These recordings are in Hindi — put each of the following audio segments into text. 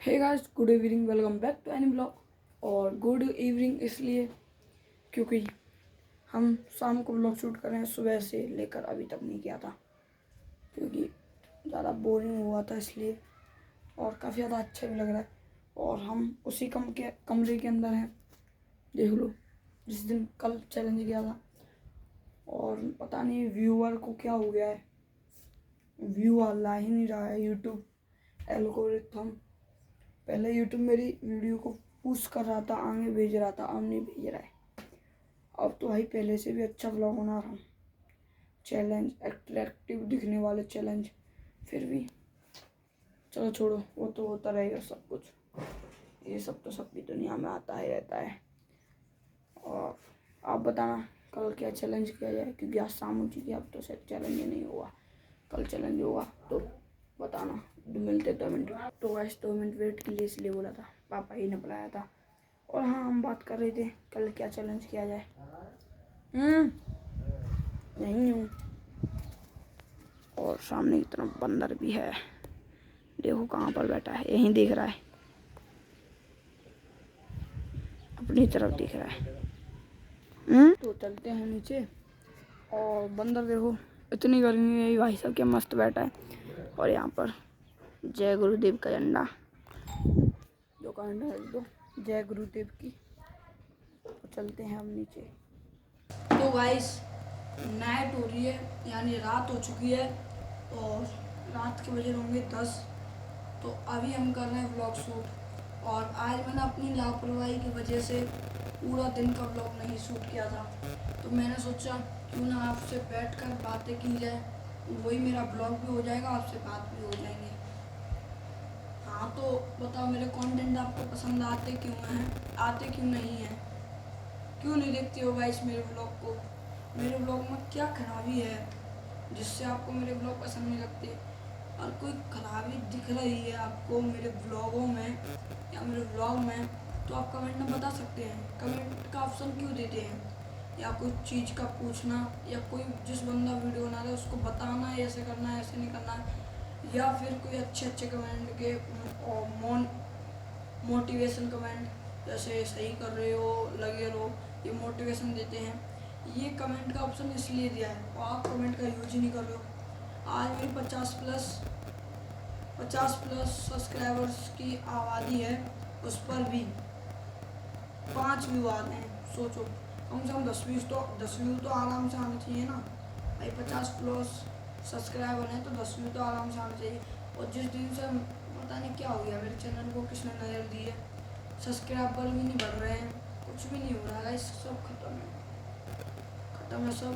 Hey guys, good evening, welcome back to any blog. और गुड इवनिंग इसलिए क्योंकि हम शाम को ब्लॉग शूट कर रहे हैं, सुबह से लेकर अभी तक नहीं किया था क्योंकि ज़्यादा बोरिंग हुआ था इसलिए, और काफ़ी ज़्यादा अच्छा भी लग रहा है। और हम उसी कमरे के अंदर हैं, देख लो, जिस दिन कल चैलेंज किया था। और पता नहीं व्यूअर को क्या हो गया है, व्यू ला ही नहीं रहा है यूट्यूब एल्गोरिथम। पहले यूट्यूब मेरी वीडियो को पुश कर रहा था, आगे भेज रहा था, अब नहीं भेज रहा है। अब तो भाई पहले से भी अच्छा ब्लॉग बना रहा हूँ, चैलेंज अट्रैक्टिव दिखने वाले चैलेंज। फिर भी चलो छोड़ो, वो तो होता रहेगा सब कुछ, ये सब तो सबकी दुनिया में आता ही रहता है। और आप बताना कल क्या चैलेंज किया जाए, क्योंकि आज शाम हो चुकी है, अब तो शायद चैलेंज नहीं होगा। कल चैलेंज होगा तो बताना, मिलते 2 मिनट। तो गाइस 2 मिनट वेट के लिए इसलिए बोला था, पापा ही ने बुलाया था। और हाँ, हम बात कर रहे थे कल क्या चैलेंज किया जाए। नहीं हूँ। और सामने की तरफ बंदर भी है, देखो कहाँ पर बैठा है, यहीं देख रहा है, अपनी तरफ देख रहा है। तो चलते हैं नीचे। और बंदर देखो, इतनी गर्मी में भाई साहब क्या मस्त बैठा है। और यहाँ पर जय गुरुदेव का झंडा, जो झंडा दो जय गुरुदेव की। तो चलते हैं हम नीचे। तो गाइस नाइट हो रही है, यानी रात हो चुकी है, और रात के बजे होंगे 10। तो अभी हम कर रहे हैं व्लॉग शूट। और आज मैंने अपनी लापरवाही की वजह से पूरा दिन का व्लॉग नहीं शूट किया था। तो मैंने सोचा क्यों ना आपसे बैठकर बातें की जाए, वही मेरा ब्लॉग भी हो जाएगा, आपसे बात भी हो जाएंगे। हाँ तो बताओ, मेरे कंटेंट आपको पसंद आते क्यों हैं, आते क्यों नहीं हैं, क्यों नहीं देखते हो गाइस मेरे ब्लॉग को? मेरे ब्लॉग में क्या खराबी है जिससे आपको मेरे ब्लॉग पसंद नहीं लगते? और कोई खराबी दिख रही है आपको मेरे ब्लॉगों में या मेरे ब्लॉग में, तो आप कमेंट में बता सकते हैं। कमेंट का ऑप्शन क्यों देते हैं? या कोई चीज़ का पूछना, या कोई जिस बंदा वीडियो बना रहा है उसको बताना है ऐसे करना है ऐसे नहीं करना है, या फिर कोई अच्छे अच्छे कमेंट के मोटिवेशन कमेंट, जैसे सही कर रहे हो, लगे रहो, ये मोटिवेशन देते हैं। ये कमेंट का ऑप्शन इसलिए दिया है और आप कमेंट का यूज ही नहीं कर रहे हो। आज मेरी 50 प्लस सब्सक्राइबर्स की आबादी है, उस पर भी 5 व्यू आ रहे हैं। सोचो, कम से कम 10 व्यू तो आराम से आना चाहिए ना भाई। 50 प्लस सब्सक्राइबर हैं तो 10 व्यू तो आराम से आना चाहिए। और जिस दिन से पता नहीं क्या हो गया, मेरे चैनल को किसने नज़र दी है, सब्सक्राइबर भी नहीं बढ़ रहे हैं, कुछ भी नहीं हो रहा है, सब खत्म है सब।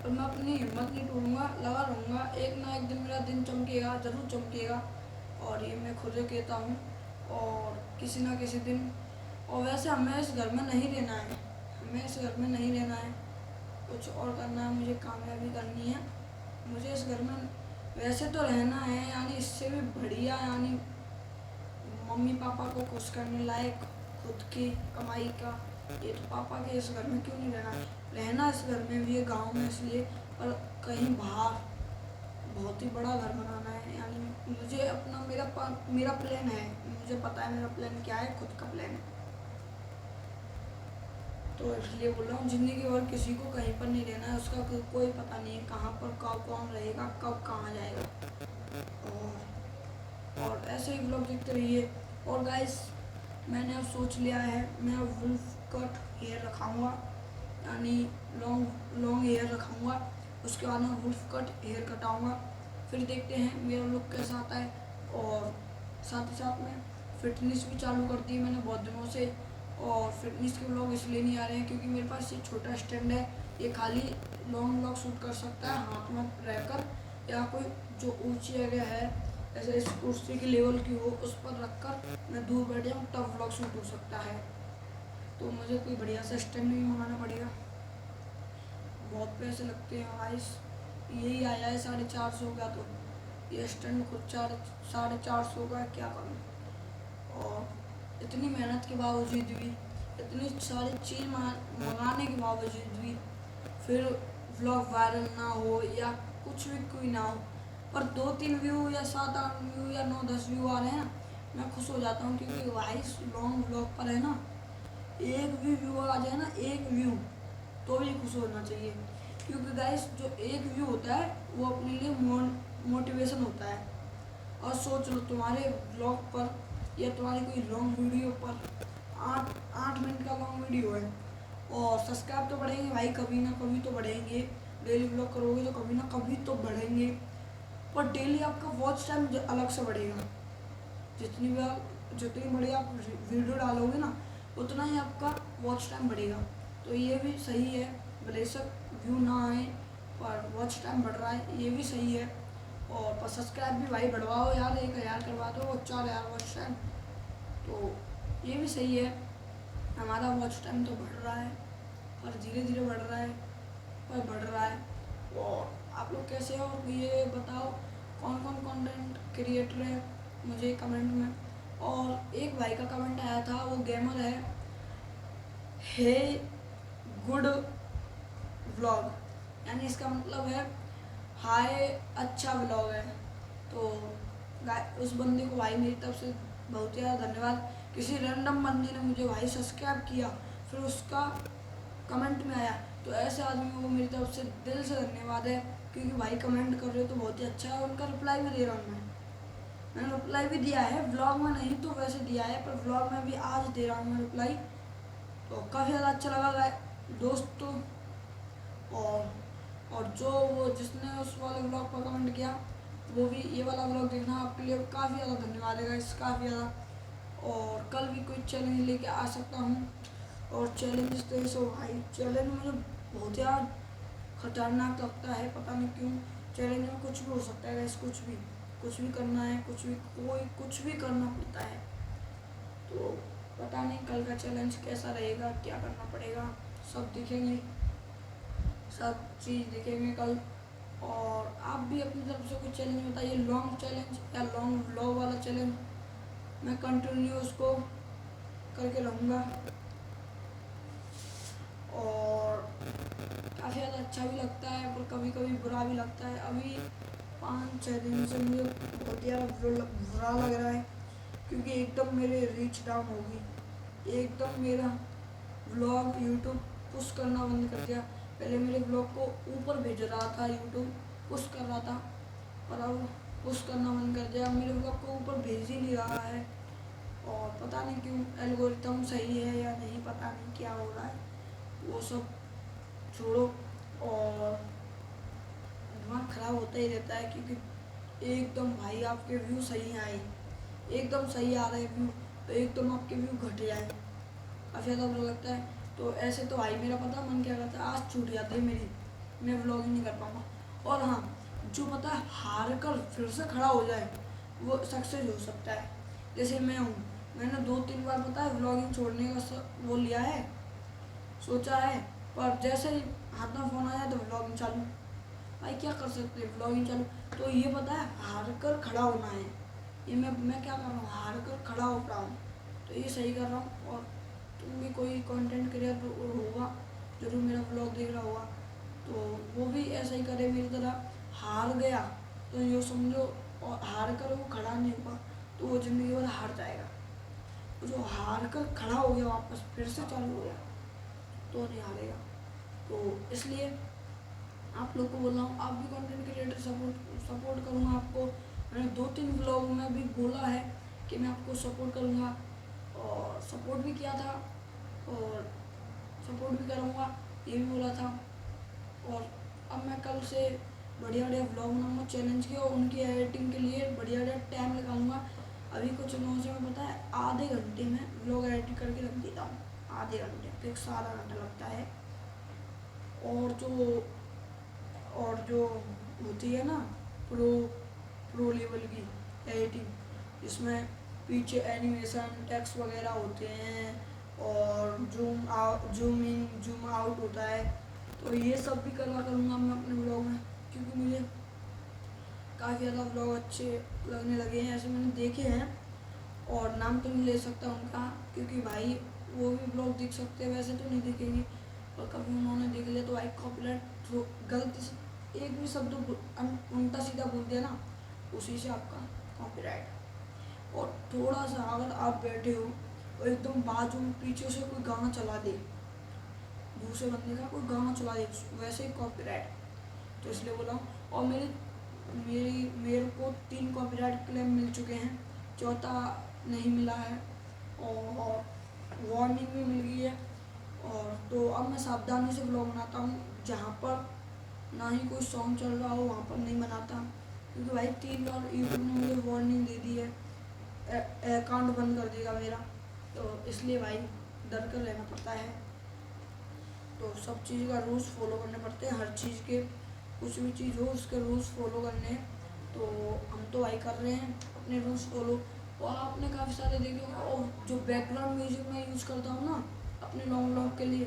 पर मैं अपनी हिम्मत नहीं तोड़ूंगा, लगा रहूँगा, एक ना एक दिन मेरा दिन चमकेगा, ज़रूर चमकेगा। और ये मैं खुद से कहता हूँ, और किसी ना किसी दिन। और वैसे हमें इस घर में नहीं रहना है, हमें इस घर में नहीं रहना है, कुछ और करना है, मुझे कामयाबी करनी है। मुझे इस घर में वैसे तो रहना है, यानी इससे भी बढ़िया, यानी मम्मी पापा को खुश करने लायक खुद की कमाई का। ये तो पापा के इस घर में क्यों नहीं रहना है, रहना इस घर में भी है, गांव में इसलिए, पर कहीं बाहर बहुत ही बड़ा घर बनाना है। यानी मुझे अपना मेरा प्लान है, मुझे पता है मेरा प्लान क्या है, खुद का प्लान है। तो इसलिए बोल रहा हूँ, ज़िंदगी भर किसी को कहीं पर नहीं रहना है, उसका कोई पता नहीं है कहाँ पर कब कौन रहेगा, कब कहाँ जाएगा। और ऐसे ही ब्लॉग देखते रहिए। और गाइस मैंने अब सोच लिया है, मैं अब वुल्फ कट हेयर रखाऊँगा, यानी लॉन्ग हेयर रखाऊँगा। उसके बाद मैं वुल्फ कट हेयर कटाऊँगा, फिर देखते हैं मेरा लुक कैसा आता है। और साथ ही साथ में फिटनेस भी चालू कर दी मैंने बहुत दिनों से। और फिटनेस के ब्लॉग इसलिए नहीं आ रहे हैं क्योंकि मेरे पास ये छोटा स्टैंड है, ये खाली लॉन्ग ब्लॉग शूट कर सकता है हाथ में रहकर, या कोई जो ऊंची जगह है ऐसे इस कुर्सी की लेवल की हो, उस पर रखकर मैं दूर बैठ जाऊँ तब व्लॉग शूट हो सकता है। तो मुझे कोई बढ़िया सा स्टैंड भी मंगाना पड़ेगा, बहुत पैसे लगते हैं गाइस। यही आया है 450 का, तो ये स्टैंड खुद 450 का है, क्या करूँ। और इतनी मेहनत के बावजूद भी, इतनी सारी चीज़ मंगाने के बावजूद भी, फिर व्लॉग वायरल ना हो या कुछ भी कोई ना हो, पर 2-3 व्यू या 7-8 व्यू या 9-10 व्यू आ रहे हैं, मैं खुश हो जाता हूँ, क्योंकि भाई लॉन्ग व्लॉग पर है ना, एक भी व्यू आ जाए ना, एक व्यू, तो भी खुश होना चाहिए। क्योंकि गाइस जो एक व्यू होता है वो अपने लिए मोटिवेशन होता है। और सोच लो तुम्हारे ब्लॉग पर या तुम्हारी कोई लॉन्ग वीडियो पर 8 मिनट का लॉन्ग वीडियो है, और सब्सक्राइब तो बढ़ेंगे भाई, कभी ना कभी तो बढ़ेंगे। डेली ब्लॉग करोगे तो कभी ना कभी तो बढ़ेंगे, पर डेली आपका वॉच टाइम अलग से बढ़ेगा। जितनी बड़ी आप वीडियो डालोगे ना, उतना ही आपका वॉच टाइम बढ़ेगा। तो ये भी सही है, बेशक व्यू ना आए पर वॉच टाइम बढ़ रहा है, ये भी सही है। और पर सब्सक्राइब भी भाई बढ़वाओ यार, 1000 करवा दो, 4000 वॉच टाइम, तो ये भी सही है। हमारा वॉच टाइम तो बढ़ रहा है, पर धीरे धीरे बढ़ रहा है, पर बढ़ रहा है। और आप लोग कैसे हो ये बताओ, कौन कौन कंटेंट क्रिएटर है मुझे कमेंट में। और एक भाई का कमेंट आया था, वो गेमर है, हे गुड व्लॉग, यानी इसका मतलब है हाय अच्छा व्लॉग है। तो उस बंदे को भाई मेरी तरफ से बहुत ज़्यादा धन्यवाद। किसी रैंडम बंदे ने मुझे भाई सब्सक्राइब किया, फिर उसका कमेंट में आया, तो ऐसे आदमी को मेरी तरफ से दिल से धन्यवाद है। क्योंकि भाई कमेंट कर रहे हो तो बहुत ही अच्छा है, उनका रिप्लाई भी दे रहा हूँ मैंने रिप्लाई भी दिया है, व्लॉग में नहीं तो वैसे दिया है, पर व्लॉग में भी आज दे रहा हूँ मैं रिप्लाई। तो काफ़ी ज़्यादा अच्छा लगा दोस्तों। और जो वो जिसने उस वाले ब्लॉग पर कमेंट किया, वो भी ये वाला ब्लॉग देखना, आपके लिए काफ़ी ज़्यादा धन्यवाद है गाइस, काफ़ी ज़्यादा। और कल भी कोई चैलेंज लेके आ सकता हूँ, और चैलेंज तो सो भाई चैलेंज मुझे बहुत ज़्यादा खतरनाक लगता है, पता नहीं क्यों। चैलेंज में कुछ भी हो सकता है गाइस, कुछ भी करना है, कुछ भी करना पड़ता है। तो पता नहीं कल का चैलेंज कैसा रहेगा, क्या करना पड़ेगा, सब दिखेंगे, सब चीज़ देखेंगे कल। और आप भी अपनी तरफ से कुछ चैलेंज बताइए, लॉन्ग चैलेंज या लॉन्ग व्लॉग वाला चैलेंज, मैं कंटिन्यू उसको करके रहूँगा। और काफ़ी ज़्यादा अच्छा भी लगता है, पर कभी कभी बुरा भी लगता है। अभी 5-6 दिन से मुझे बहुत ज़्यादा बुरा लग रहा है, क्योंकि एकदम मेरे रीच डाउन होगी, एकदम मेरा व्लॉग यूट्यूब पुश करना बंद कर दिया। पहले मेरे ब्लॉग को ऊपर भेज रहा था, यूट्यूब पुश कर रहा था, और अब पुश करना बंद कर दिया, मेरे ब्लॉग को ऊपर भेज ही नहीं रहा है। और पता नहीं क्यों, एल्गोरिथम सही है या नहीं, पता नहीं क्या हो रहा है, वो सब छोड़ो। और दिमाग ख़राब होता ही रहता है, क्योंकि एकदम भाई आपके व्यू सही आए, एकदम सही आ रहे व्यू, तो एकदम आपके व्यू घट जाए, काफ़ी ज़्यादा बुरा लगता है। तो ऐसे तो भाई मेरा पता मन क्या करता है, आज छूट जाती है मेरी, मैं व्लॉगिंग नहीं कर पाऊँगा। और हाँ, जो पता है हार कर फिर से खड़ा हो जाए, वो सक्सेस हो सकता है। जैसे मैं हूँ, मैंने 2-3 बार पता है व्लॉगिंग छोड़ने का वो लिया है, सोचा है, पर जैसे ही हाथ में फ़ोन आया तो व्लॉगिंग चालू, भाई क्या कर सकते हैं, व्लॉगिंग चालू। तो ये पता है हार कर खड़ा होना है, ये मैं क्या कर रहा हूँ, हार कर खड़ा हो रहा हूँ, तो ये सही कर रहा हूँ। और तुम भी कोई कंटेंट क्रिएटर होगा, जरूर मेरा व्लॉग देख रहा होगा, तो वो भी ऐसा ही करे मेरी तरह, हार गया तो ये समझो, और हार कर वो खड़ा नहीं होगा तो वो ज़िंदगी भर हार जाएगा। तो जो हार कर खड़ा हो गया वापस फिर से चालू हो गया, तो नहीं हारेगा। तो इसलिए आप लोग को बोल रहा हूँ, आप भी कंटेंट क्रिएटर सपोर्ट करूँगा आपको। मैंने 2-3 ब्लॉग में भी बोला है कि मैं आपको सपोर्ट करूँगा, और सपोर्ट भी किया था, और सपोर्ट भी करूँगा, ये भी बोला था। और अब मैं कल से बढ़िया बढ़िया ब्लॉग बनाऊँगा चैलेंज के, और उनकी एडिटिंग के लिए बढ़िया बढ़िया टाइम लगाऊँगा। अभी कुछ दिनों से मैं पता है आधे घंटे में ब्लॉग एडिट करके रख देता हूँ, आधे घंटे, फिक्स आधा घंटा लगता है। और जो होती है ना प्रो लेवल की एडिटिंग, जिसमें पीछे एनिमेशन टेक्स्ट वगैरह होते हैं, और जूम इन जूम आउट होता है, तो ये सब भी करूँगा मैं अपने ब्लॉग में। क्योंकि मुझे काफ़ी ज़्यादा ब्लॉग अच्छे लगने लगे हैं, ऐसे मैंने देखे हैं, और नाम तो नहीं ले सकता उनका, क्योंकि भाई वो भी ब्लॉग देख सकते हैं, वैसे तो नहीं देखेंगे, और कभी उन्होंने देख लिया तो भाई कॉपीराइट गलती से एक भी शब्द उल्टा सीधा बोल दिया ना, उसी से आपका कॉपीराइट। और थोड़ा सा अगर आप बैठे हो और एकदम बाजू में पीछे से कोई गाना चला दे, दूसरे बंदे का कोई गाना चला दे, वैसे ही कॉपीराइट। तो इसलिए बोला हूँ। और मेरे को 3 कॉपीराइट क्लेम मिल चुके हैं, चौथा नहीं मिला है और वार्निंग भी मिल गई है। और तो अब मैं सावधानी से ब्लॉग बनाता हूँ, जहाँ पर ना ही कोई सॉन्ग चल रहा हो वहाँ पर नहीं बनाता, क्योंकि भाई 3 बार यूट्यूब ने मुझे वार्निंग दे दी है, अकाउंट बंद कर देगा मेरा। तो इसलिए भाई डर कर रहना पड़ता है। तो सब चीज़ का रूल्स फॉलो करने पड़ते हैं, हर चीज़ के, कुछ भी चीज़ हो उसके रूल्स फॉलो करने हैं। तो हम तो भाई कर रहे हैं अपने रूल्स फॉलो। और आपने काफ़ी सारे देखे होंगे, और जो बैकग्राउंड म्यूजिक मैं यूज़ करता हूँ ना अपने लॉन्ग व्लॉग के लिए,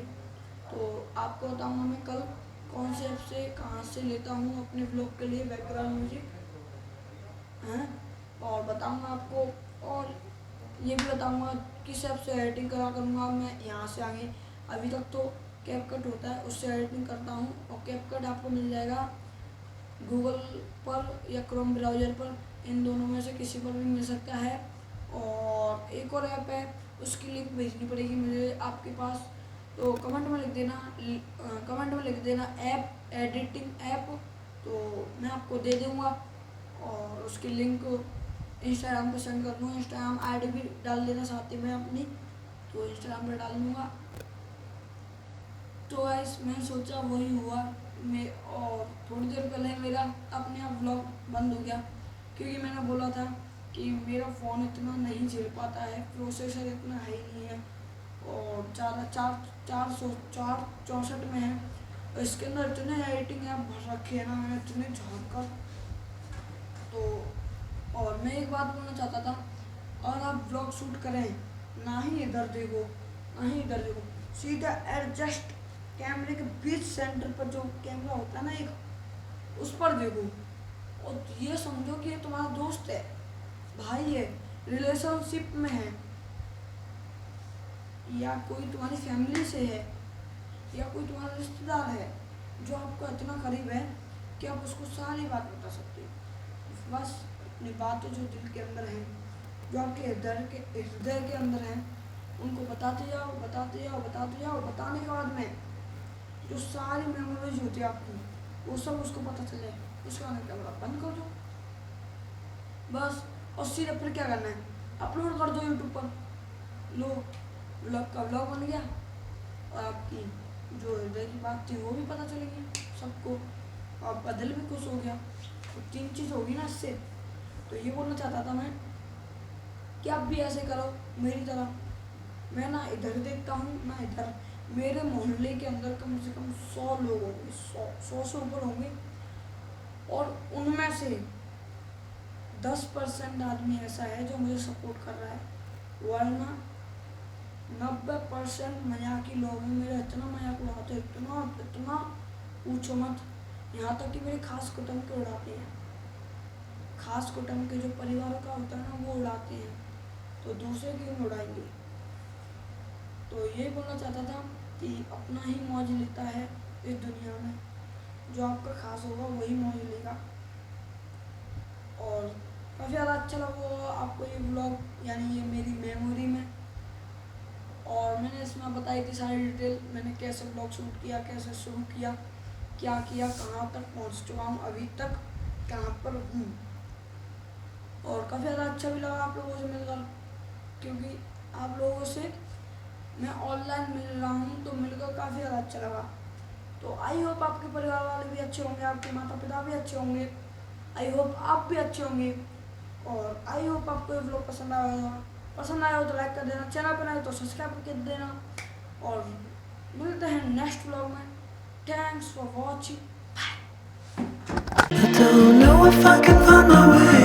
तो आपको बताऊँगा मैं कल कौन से ऐप से कहाँ से लेता हूँ अपने व्लॉग के लिए बैकग्राउंड म्यूजिक हैं, और बताऊँगा आपको। और ये भी बताऊँगा किस ऐप से एडिटिंग करा करूँगा मैं यहाँ से आगे। अभी तक तो कैपकट होता है, उससे एडिटिंग करता हूँ, और कैपकट आपको मिल जाएगा गूगल पर या क्रोम ब्राउज़र पर, इन दोनों में से किसी पर भी मिल सकता है। और एक और ऐप है, उसकी लिंक भेजनी पड़ेगी मुझे आपके पास, तो कमेंट में लिख देना ऐप, एडिटिंग ऐप, तो मैं आपको दे दूँगा। और उसकी लिंक इंस्टाग्राम पे सेंड कर दूँगा, इंस्टाग्राम आईडी भी डाल देना साथ ही में अपनी, तो इंस्टाग्राम पे डाल दूँगा। तो गाइस मैं सोचा वही हुआ मैं, और थोड़ी देर पहले मेरा अपने आप व्लॉग बंद हो गया, क्योंकि मैंने बोला था कि मेरा फ़ोन इतना नहीं झेल पाता है, प्रोसेसर इतना है ही नहीं है, और 464 में है, और इसके अंदर इतने एडिटिंग ऐप भर रखे हैं ना मैंने, इतने झाँक कर। तो और मैं एक बात बोलना चाहता था, और आप ब्लॉग शूट करें, ना ही इधर देखो ना ही इधर देखो, सीधा एडजस्ट कैमरे के बीच सेंटर पर जो कैमरा होता है ना एक, उस पर देखो, और ये समझो कि ये तुम्हारा दोस्त है, भाई है, रिलेशनशिप में है, या कोई तुम्हारी फैमिली से है, या कोई तुम्हारा रिश्तेदार है जो आपको इतना करीब है कि आप उसको सारी बात बता सकते हो। बस अपनी बातें जो दिल के अंदर हैं, जो आपके हृदय के अंदर हैं, उनको बताते जाओ, बताने के बाद में जो सारी मेमोरीज होती है आपकी, वो सब उसको पता चल जाए, उसके बाद कैमरा बंद कर दो बस। और सीधे फिर क्या करना है, अपलोड कर दो यूट्यूब पर, लो व्लॉग का व्लॉग बन गया, और आपकी जो हृदय की बात थी वो भी पता चलेगी सबको, आपका दिल भी खुश हो गया। तो 3 चीज़ होगी ना इससे। तो ये बोलना चाहता था मैं कि आप भी ऐसे करो मेरी तरह। मैं ना इधर देखता हूँ ना इधर, मेरे मोहल्ले के अंदर कम से कम 100 लोग होंगे, 100 से ऊपर होंगे, और उनमें से 10% आदमी ऐसा है जो मुझे सपोर्ट कर रहा है, वरना 90% मजाकी लोग हैं, मेरा इतना मजाक उड़ाते हैं, इतना पूछो मत। यहाँ तक कि मेरे खास कुटुंब के उड़ाते हैं, खास कुटुंब के जो परिवारों का होता है ना वो उड़ाते हैं, तो दूसरे क्यों उड़ाएंगे। तो ये बोलना चाहता था कि अपना ही मौज लेता है इस दुनिया में, जो आपका खास होगा वही मौज लेगा। और काफ़ी ज़्यादा अच्छा लगा आपको ये व्लॉग, यानी ये मेरी मेमोरी में, और मैंने इसमें बताई थी सारी डिटेल, मैंने कैसे ब्लॉग शूट किया, कैसे शुरू किया, क्या किया, कहाँ तक पहुँच चुका हूँ अभी तक, कहाँ पर हूँ। और काफ़ी ज़्यादा अच्छा भी लगा आप लोगों से मिलकर, क्योंकि आप लोगों से मैं ऑनलाइन मिल रहा हूँ, तो मिलकर काफ़ी ज़्यादा अच्छा लगा। तो आई होप आपके परिवार वाले भी अच्छे होंगे, आपके माता पिता भी अच्छे होंगे, आई होप आप भी अच्छे होंगे, और आई होप आपको ये व्लॉग पसंद आया होगा। पसंद आया हो तो लाइक कर देना, चैनल पर आए तो सब्सक्राइब कर देना, और मिलते हैं नेक्स्ट व्लॉग में। Thanks for watching. I don't know if I can find my way